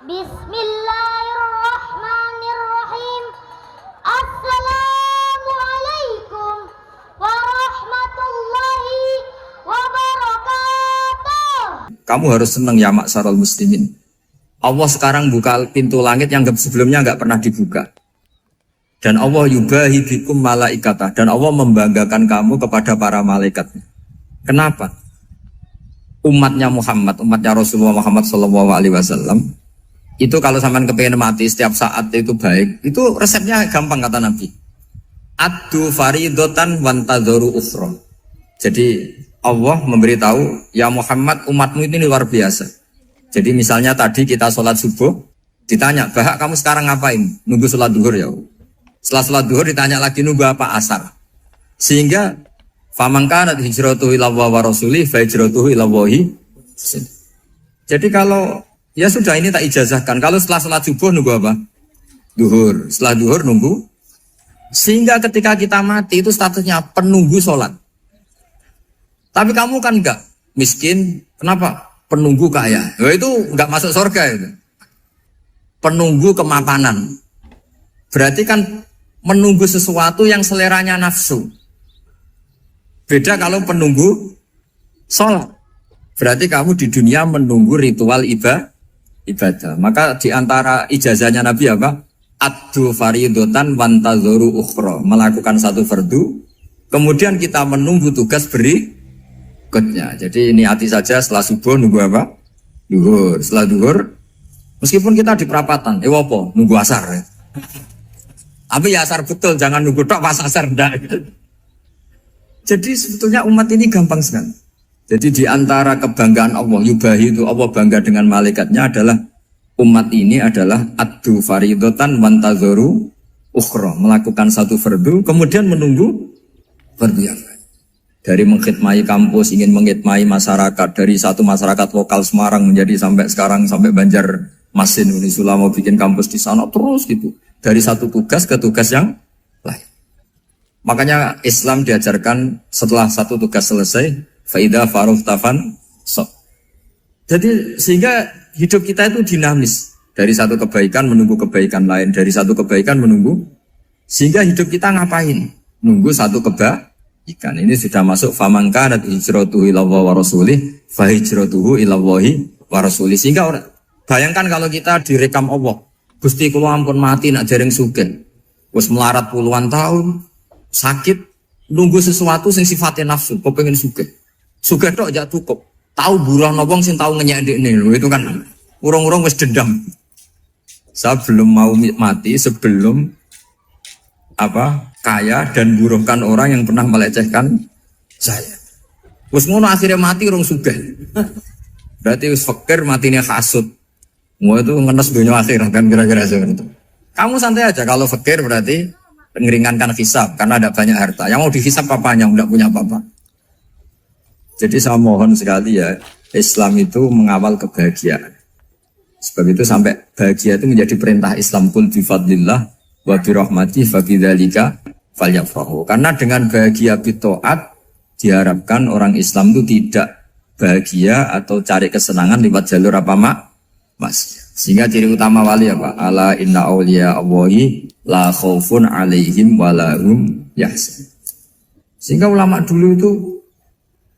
Bismillahirrahmanirrahim. Assalamualaikum warahmatullahi wabarakatuh. Kamu harus senang ya maksarul muslimin. Allah sekarang buka pintu langit yang sebelumnya nggak pernah dibuka. Dan Allah yubahi bikum malaikatah. Dan Allah membanggakan kamu kepada para malaikat. Kenapa? Umatnya Muhammad, umatnya Rasulullah Muhammad SAW, itu kalau sampean kepengen mati setiap saat itu baik, itu resepnya gampang kata Nabi. Addu faridotan wantadzoru ukhra. Jadi Allah memberitahu, ya Muhammad, umatmu ini luar biasa. Jadi misalnya tadi kita sholat subuh, ditanya, Bahak kamu sekarang ngapain? Nunggu sholat duhur ya. Setelah sholat duhur ditanya lagi nunggu apa asar. Sehingga faman kanat hijratuhu ila Allah wa rasulih fa hijratuhu ila Allah. Jadi kalau ya sudah ini tak ijazahkan. Kalau setelah sholat subuh nunggu apa? Duhur. Setelah duhur nunggu. Sehingga ketika kita mati itu statusnya penunggu sholat. Tapi kamu kan enggak miskin. Kenapa? Penunggu kaya. Ya itu enggak masuk surga itu. Penunggu kemapanan. Berarti kan menunggu sesuatu yang seleranya nafsu. Beda kalau penunggu sholat. Berarti kamu di dunia menunggu ritual ibadah. Maka di antara ijazahnya Nabi apa? Addu faridotan wantadzoru ukhra. Melakukan satu fardu. Kemudian kita menunggu tugas berikutnya. Jadi niati saja setelah subuh nunggu apa? Duhur. Setelah duhur, meskipun kita di perapatan, apa? Nunggu asar. Ya. Tapi ya asar betul, jangan nunggu tok pas asar enggak. Jadi sebetulnya umat ini gampang sekali. Jadi di antara kebanggaan Allah, yubahi itu Allah bangga dengan malaikatnya adalah umat ini adalah addu faridotan wantadzoru ukhra, melakukan satu fardu kemudian menunggu fardu yang lain. Dari mengkhidmati kampus, ingin mengkhidmati masyarakat, dari satu masyarakat lokal Semarang menjadi sampai sekarang sampai Banjarmasin, Unisula mau bikin kampus di sana terus gitu. Dari satu tugas ke tugas yang lain. Makanya Islam diajarkan setelah satu tugas selesai, faida faruh tafan so. Jadi sehingga hidup kita itu dinamis. Dari satu kebaikan menunggu kebaikan lain, dari satu kebaikan menunggu. Sehingga hidup kita ngapain? Nunggu satu kebaikan. Ini sudah masuk faman kanat hijratuhu ila Allah wa rasulih fa hijratuhu ila Allah wa rasulih. Sehingga bayangkan kalau kita direkam Allah, Gusti kula ampun mati nak jaring sugih. Wis melarat puluhan tahun, sakit, nunggu sesuatu sing sifatnya nafsu, kok pengen sugih. Sugih tok jak cukup. Tahu buruh wong sing tahu ngenyek ndekne lho, itu kan urung-urung wis dendam. Saya belum mau mati sebelum kaya dan buruhkan orang yang pernah melecehkan saya. Wis ngono akhirnya mati urung sugih. Berarti wis fakir matine hasud. Mau itu ngenes dunia akhirat kan kira-kira seperti itu. Kamu santai aja kalau fakir berarti meringankan hisab karena ada banyak harta. Yang mau dihisab papanya enggak punya apa-apa. Jadi saya mohon sekali ya, Islam itu mengawal kebahagiaan. Sebab itu sampai bahagia itu menjadi perintah Islam, kul bi fadlillah wa bi rahmatihi fa bidzalika falyafrahu. Karena dengan bahagia bi taat diharapkan orang Islam itu tidak bahagia atau cari kesenangan lewat jalur apa Mas. Sehingga ciri utama wali apa? Ala inna awliya Allahi la khaufun alaihim wa lahum yahzanun. Sehingga ulama dulu itu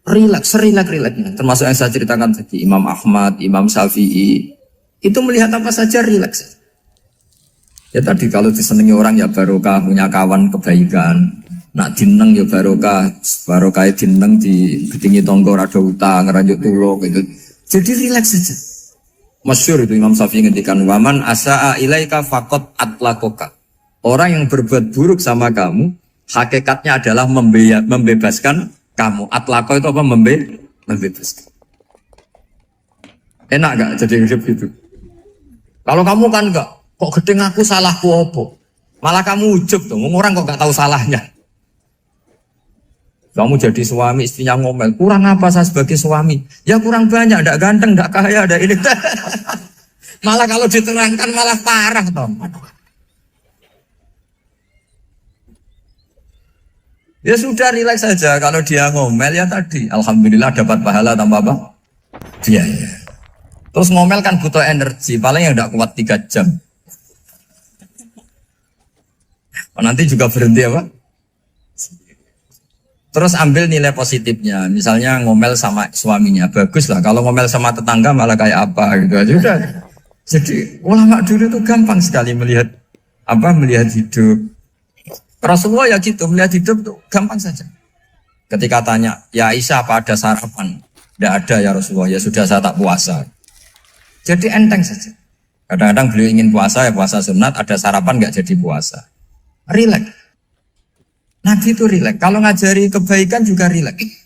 rileks-rileksnya. Termasuk yang saya ceritakan tadi, Imam Ahmad, Imam Syafi'i, itu melihat apa saja rileks. Ya tadi kalau disenangi orang ya barokah, punya kawan kebaikan. Nak dineng ya barokah dineng di gedingi tonggo rada utang, ngeranjuk tulung gitu. Jadi rileks saja. Masyhur itu Imam Syafi'i ngendikan waman asaa ilaika faqat atlakoka. Orang yang berbuat buruk sama kamu, hakikatnya adalah membebaskan kamu. Atlako itu apa? Membebaskan. Enak gak jadi hidup itu? Kalau kamu kan enggak, kok gedeng aku salahku apa? Malah kamu ujub tuh, orang kok gak tahu salahnya. Kamu jadi suami, istrinya ngomel, kurang apa saya sebagai suami? Ya kurang banyak, enggak ganteng, enggak kaya, ada ini. Malah kalau diterangkan malah parah toh. Ya sudah rileks saja, kalau dia ngomel ya tadi, alhamdulillah dapat pahala tanpa apa? Biaya. Terus ngomel kan butuh energi, paling yang tidak kuat 3 jam. Nanti juga berhenti apa? Terus ambil nilai positifnya, misalnya ngomel sama suaminya, bagus lah. Kalau ngomel sama tetangga malah kayak apa gitu aja udah. Jadi ulama dulu itu gampang sekali melihat melihat hidup. Rasulullah ya gitu, melihat hidup tuh gampang saja. Ketika tanya, ya Aisyah apa ada sarapan? Tidak ada ya Rasulullah, ya sudah saya tak puasa. Jadi enteng saja. Kadang-kadang beliau ingin puasa ya puasa sunat, ada sarapan nggak jadi puasa. Rileks. Nabi itu rileks. Kalau ngajari kebaikan juga rileks.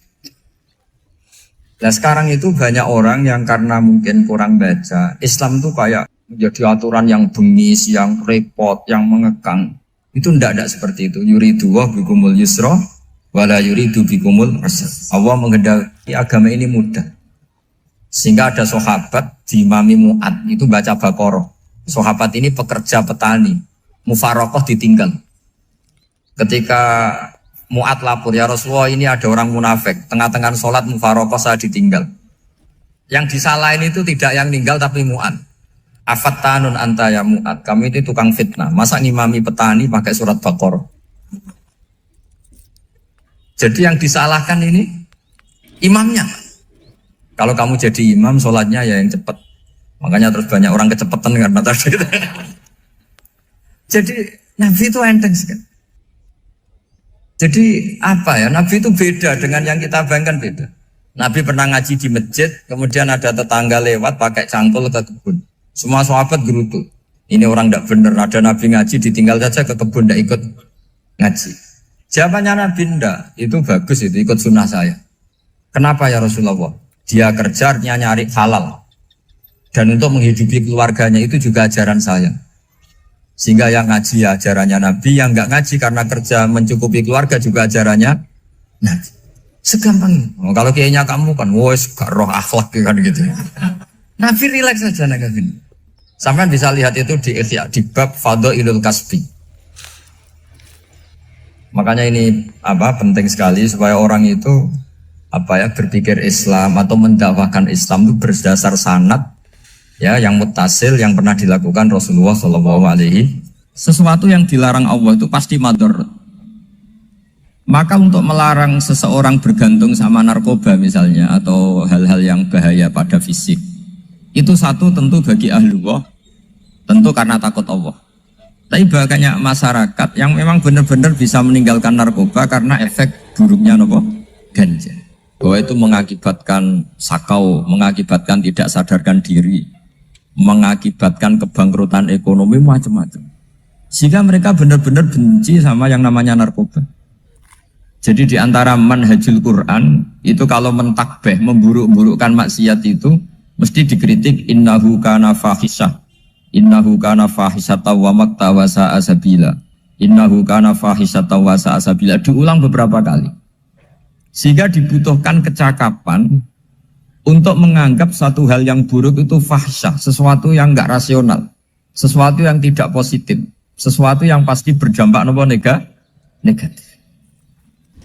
Nah sekarang itu banyak orang yang karena mungkin kurang baca, Islam itu kayak menjadi aturan yang bengis, yang repot, yang mengekang. Itu tidak seperti itu. Yuridu wa bikumul yusra wala yuridu bikumul usra. Allah menghendaki agama ini mudah. Sehingga ada sahabat di Imami Mu'ad itu baca Baqarah. Sahabat ini pekerja petani, mufarokoh ditinggal. Ketika Mu'ad lapor, ya Rasulullah ini ada orang munafik, tengah-tengah sholat mufarokoh saya ditinggal. Yang disalahin itu tidak yang tinggal tapi Mu'ad. Afattanun anta ya Mu'ad, kami itu tukang fitnah. Masa ngimami petani pakai surat Baqarah? Jadi yang disalahkan ini imamnya. Kalau kamu jadi imam, sholatnya ya yang cepat. Makanya terus banyak orang kecepatan karena tadi. Jadi Nabi itu enteng sekali. Jadi apa ya, Nabi itu beda dengan yang kita bayangkan beda. Nabi pernah ngaji di masjid, kemudian ada tetangga lewat pakai cangkul ke kebun. Semua sahabat gerutu. Ini orang tidak benar, ada Nabi ngaji ditinggal saja ke kebun, tidak ikut ngaji. Jawabannya Nabi tidak, itu bagus, itu ikut sunnah saya. Kenapa ya Rasulullah? Dia kerjanya nyari halal. Dan untuk menghidupi keluarganya itu juga ajaran saya. Sehingga yang ngaji ya ajarannya Nabi, yang nggak ngaji karena kerja mencukupi keluarga juga ajarannya Nabi. Segampang ini. Oh, kalau kayaknya kamu kan, wes gak roh akhlak kan gitu. Nabi rileks saja Nabi. Sampai bisa lihat itu di Ihya, di bab Fadhailul Kasbi. Makanya ini penting sekali supaya orang itu berpikir Islam atau mendakwakan Islam itu berdasar sanad. Ya, yang mutasil yang pernah dilakukan Rasulullah SAW. Sesuatu yang dilarang Allah itu pasti madharat. Maka untuk melarang seseorang bergantung sama narkoba misalnya atau hal-hal yang bahaya pada fisik, itu satu tentu bagi ahlullah, tentu karena takut Allah. Tapi banyak masyarakat yang memang benar-benar bisa meninggalkan narkoba karena efek buruknya ganja. Bahwa itu mengakibatkan sakau, mengakibatkan tidak sadarkan diri, mengakibatkan kebangkrutan ekonomi macam-macam. Sehingga mereka benar-benar benci sama yang namanya narkoba. Jadi di antara manhajul Quran itu kalau mentakbih, memburuk-burukkan maksiat itu mesti dikritik innahu kana fahisyah. Innahu kana fahisyata wa maqta wa sa'a sabila. Innahu kana fahisyata wa sa'a sabila. Diulang beberapa kali. Sehingga dibutuhkan kecakapan untuk menganggap satu hal yang buruk itu fahsyah, sesuatu yang enggak rasional, sesuatu yang tidak positif, sesuatu yang pasti berdampak negatif.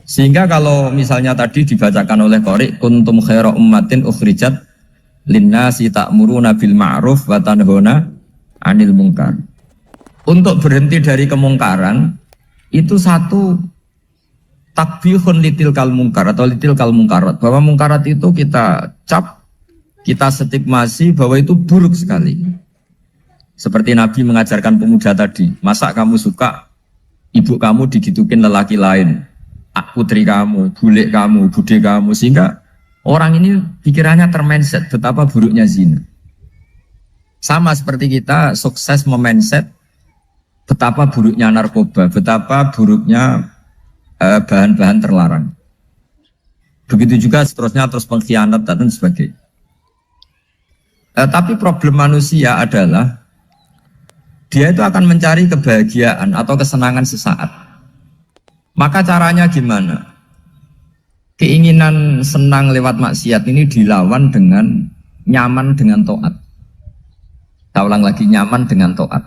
Sehingga kalau misalnya tadi dibacakan oleh Qori, kuntum khaira ummatin ukhrijat linnasi ta'muruna bil ma'ruf wa tanhauna 'anil munkar. Untuk berhenti dari kemungkaran itu satu takbihun litil kal munkar atau litil kal munkarat, bahwa munkarat itu kita cap, kita stigmasi bahwa itu buruk sekali. Seperti Nabi mengajarkan pemuda tadi, masa kamu suka ibu kamu digitukin lelaki lain, putri kamu, bule kamu, bude kamu, sehingga orang ini pikirannya termindset betapa buruknya zina. Sama seperti kita sukses memindset betapa buruknya narkoba, betapa buruknya bahan-bahan terlarang. Begitu juga seterusnya, terus pengkhianat dan sebagainya. Tapi problem manusia adalah dia itu akan mencari kebahagiaan atau kesenangan sesaat. Maka caranya gimana? Keinginan senang lewat maksiat ini dilawan dengan nyaman dengan taat. Saya ulang lagi, nyaman dengan taat.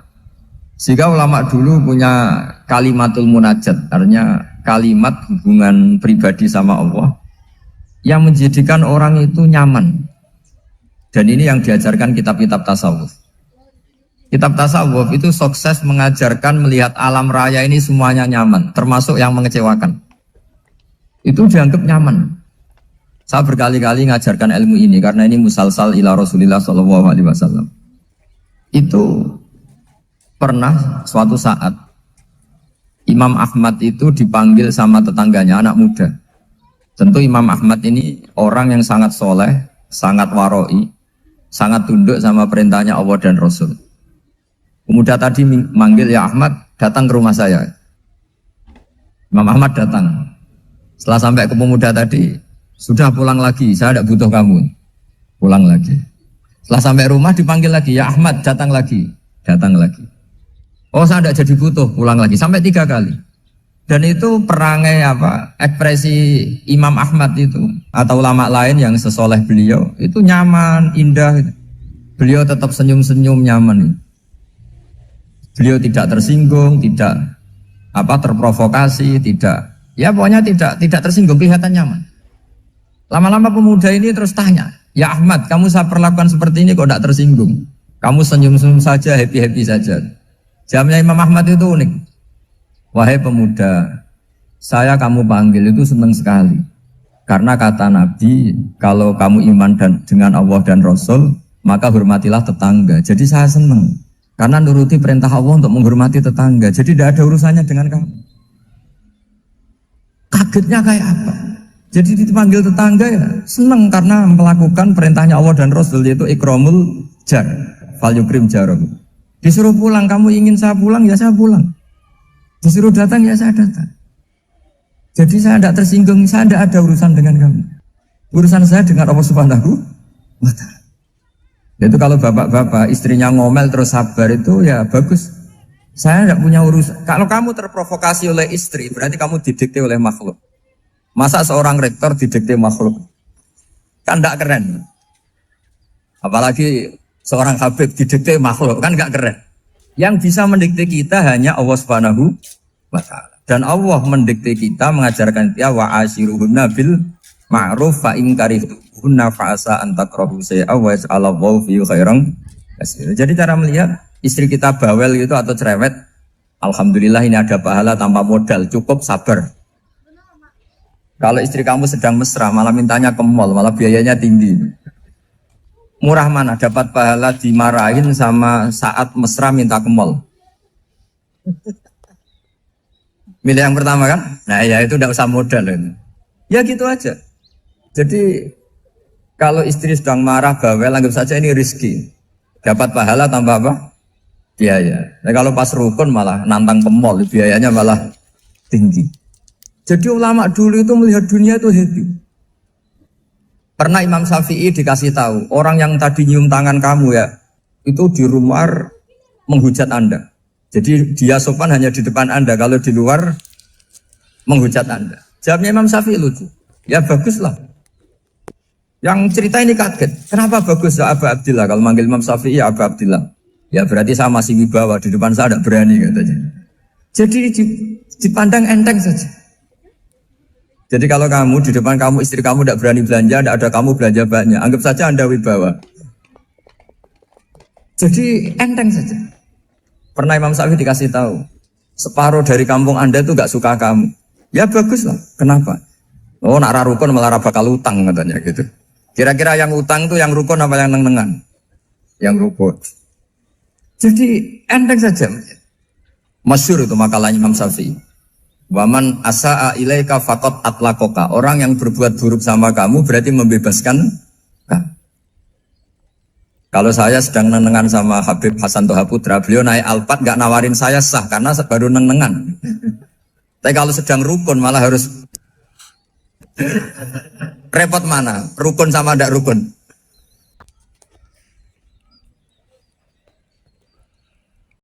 Sehingga ulama dulu punya kalimatul munajat, artinya kalimat hubungan pribadi sama Allah yang menjadikan orang itu nyaman. Dan ini yang diajarkan kitab-kitab tasawuf. Kitab tasawuf itu sukses mengajarkan melihat alam raya ini semuanya nyaman, termasuk yang mengecewakan. Itu dianggap nyaman. Saya berkali-kali ngajarkan ilmu ini karena ini musalsal ila Rasulillah SAW. Itu pernah suatu saat Imam Ahmad itu dipanggil sama tetangganya, anak muda. Tentu Imam Ahmad ini orang yang sangat soleh, sangat waroi, sangat tunduk sama perintahnya Allah dan Rasul. Pemuda tadi manggil, ya Ahmad, datang ke rumah saya. Imam Ahmad datang. Setelah sampai ke pemuda tadi, sudah pulang lagi, saya tidak butuh kamu. Pulang lagi. Setelah sampai rumah dipanggil lagi, ya Ahmad, datang lagi. Datang lagi. Oh, saya tidak jadi butuh, pulang lagi. Sampai 3 kali. Dan itu perangai ekspresi Imam Ahmad itu atau ulama lain yang sesoleh beliau itu nyaman, indah. Beliau tetap senyum-senyum nyaman. Beliau tidak tersinggung, tidak terprovokasi, pokoknya tidak tersinggung, kelihatan nyaman. Lama-lama pemuda ini terus tanya, ya Ahmad, kamu saya perlakukan seperti ini kok tidak tersinggung? Kamu senyum-senyum saja, happy-happy saja. Jawabnya Imam Ahmad itu unik. Wahai pemuda, saya kamu panggil itu senang sekali. Karena kata Nabi, kalau kamu iman dengan Allah dan Rasul, maka hormatilah tetangga. Jadi saya senang. Karena nuruti perintah Allah untuk menghormati tetangga. Jadi tidak ada urusannya dengan kamu. Kagetnya kayak apa? Jadi dipanggil tetangga ya senang karena melakukan perintahnya Allah dan Rasul, yaitu ikramul jar, fal yukrim jarum. Disuruh pulang, kamu ingin saya pulang, ya saya pulang. Disuruh datang, ya saya datang. Jadi saya tidak tersinggung, saya tidak ada urusan dengan kamu. Urusan saya dengan Allah Subhanahu wa Ta'ala. Itu kalau bapak-bapak istrinya ngomel terus sabar itu ya bagus. Saya tidak punya urusan. Kalau kamu terprovokasi oleh istri, berarti kamu didikte oleh makhluk. Masa seorang rektor didikte makhluk? Kan tidak keren. Apalagi seorang Habib didikte makhluk, kan tidak keren. Yang bisa mendikte kita hanya Allah Subhanahu wa Ta'ala. Dan Allah mendikte kita, mengajarkan kita wa ashiruhunna bil ma'ruf fa in karihtunna fa asa an takrahu shay'an wa yaj'alallahu fi khairan katsira. Jadi cara melihat istri kita bawel gitu atau cerewet, alhamdulillah ini ada pahala tanpa modal, cukup sabar. Kalau istri kamu sedang mesra, malah mintanya ke mall, malah biayanya tinggi. Murah mana dapat pahala dimarahin sama saat mesra minta ke mall? Milih yang pertama kan? Nah ya itu tidak usah modal ini. Ya gitu aja. Jadi kalau istri sedang marah bawel, anggap saja ini rezeki. Dapat pahala tanpa apa? Biaya. Nah, kalau pas rukun malah nantang ke mall, biayanya malah tinggi. Jadi ulama dulu itu melihat dunia itu happy. Pernah Imam Syafi'i dikasih tahu, orang yang tadi nyium tangan kamu ya, itu di luar menghujat Anda. Jadi dia sopan hanya di depan Anda, kalau di luar menghujat Anda. Jawabnya Imam Syafi'i lucu. Ya baguslah. Yang cerita ini kaget. Kenapa bagus ya Aba Abdillah? Kalau manggil Imam Syafi'i ya Aba Abdillah. Ya berarti saya masih wibawa, di depan saya tidak berani katanya. Jadi dipandang enteng saja. Jadi kalau kamu di depan kamu istri kamu tidak berani belanja, tidak ada kamu belanja banyak, anggap saja Anda wibawa. Jadi enteng saja. Pernah Imam Syafi'i dikasih tahu, separuh dari kampung Anda itu gak suka kamu. Ya bagus lah. Kenapa? Oh nak rukun malah bakal utang katanya gitu. Kira-kira yang utang itu yang rukun apa yang neng-nengan? Yang rukun. Jadi enteng saja. Masyhur itu makalahnya Imam Syafi'i. Waman asa'a ilaika faqad atlaqaka. Orang yang berbuat buruk sama kamu berarti membebaskan kamu. Kalau saya sedang nenengan sama Habib Hasan Toha Putra, beliau naik Alphard gak nawarin saya sah karena baru nenengan. Tapi kalau sedang rukun malah harus repot mana? Rukun sama tidak rukun?